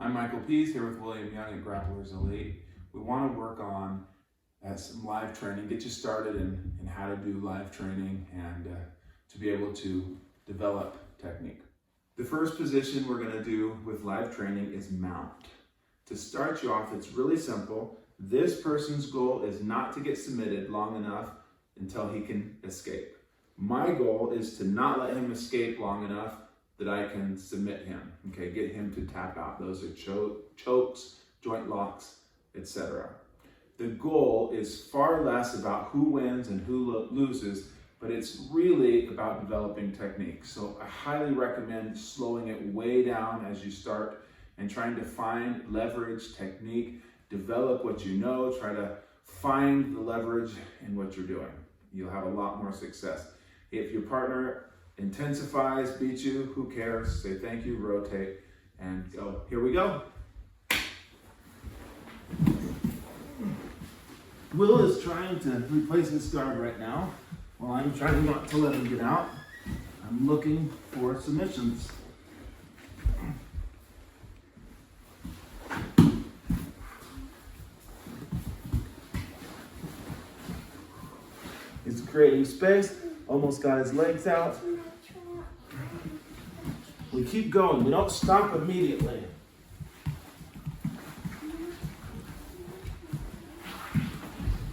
I'm Michael Pease here with William Young at Grapplers Elite. We want to work on some live training, get you started in how to do live training and to be able to develop technique. The first position we're going to do with live training is mount. To start you off, it's really simple. This person's goal is not to get submitted long enough until he can escape. My goal is to not let him escape long enough that I can submit him, okay, get him to tap out. Those are chokes, joint locks, etc. The goal is far less about who wins and who loses, but it's really about developing technique. So I highly recommend slowing it way down as you start and trying to find leverage, technique, develop what you know, try to find the leverage in what you're doing. You'll have a lot more success. If your partner intensifies, beats you, who cares? Say thank you, rotate, and go. Here we go. Will is trying to replace his guard right now, while I'm trying not to let him get out. I'm looking for submissions. He's creating space, almost got his legs out. We keep going, we don't stop immediately.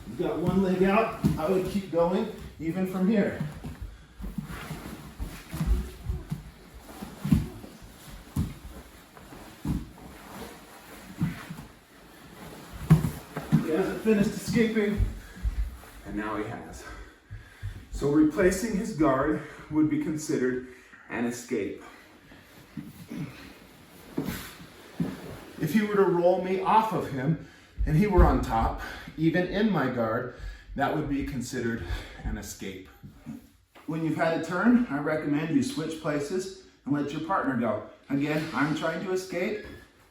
You've got one leg out, I would keep going, even from here. He hasn't finished escaping, and now he has. So replacing his guard would be considered an escape. If he were to roll me off of him and he were on top, even in my guard, that would be considered an escape. When you've had a turn, I recommend you switch places and let your partner go. Again, I'm trying to escape.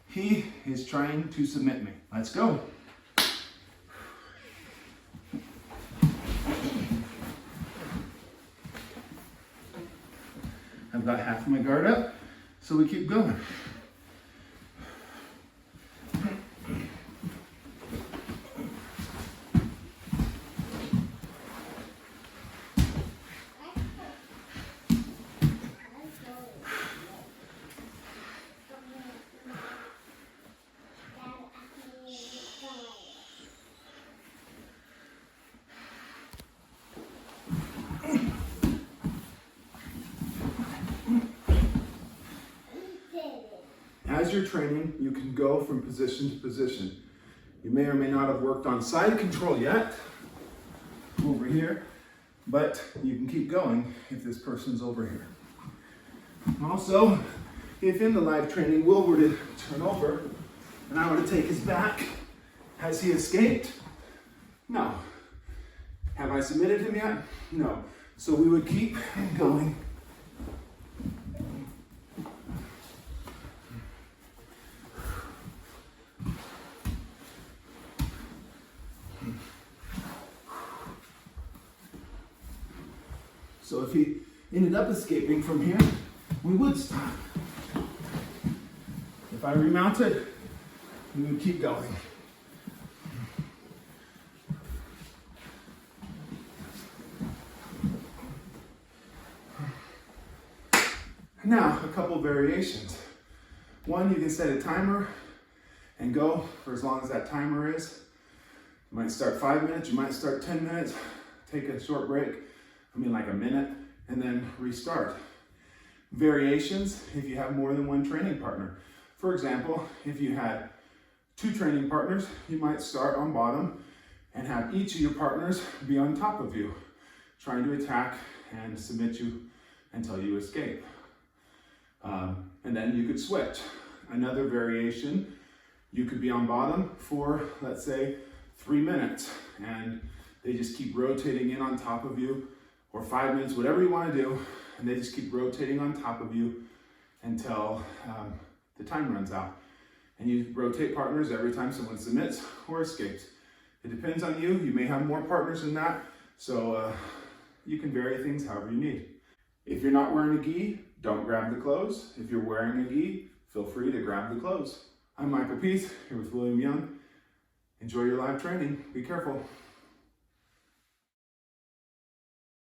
He is trying to submit me. Let's go. I've got half of my guard up, so we keep going. As you're training, you can go from position to position. You may or may not have worked on side control yet, over here, but you can keep going if this person's over here. Also, if in the live training Will were to turn over and I were to take his back, has he escaped? No. Have I submitted him yet? No. So we would keep going. So if he ended up escaping from here, we would stop. If I remounted, we would keep going. Now, a couple variations. One, you can set a timer and go for as long as that timer is. You might start 5 minutes, you might start 10 minutes, take a short break, like a minute, and then restart. Variations, if you have more than one training partner. For example, if you had 2 training partners, you might start on bottom and have each of your partners be on top of you, trying to attack and submit you until you escape. And then you could switch. Another variation, you could be on bottom for, let's say, 3 minutes, and they just keep rotating in on top of you, or 5 minutes, whatever you want to do, and they just keep rotating on top of you until the time runs out. And you rotate partners every time someone submits or escapes. It depends on you. You may have more partners than that, so you can vary things however you need. If you're not wearing a gi, don't grab the clothes. If you're wearing a gi, feel free to grab the clothes. I'm Michael Peace, here with William Young. Enjoy your live training. Be careful.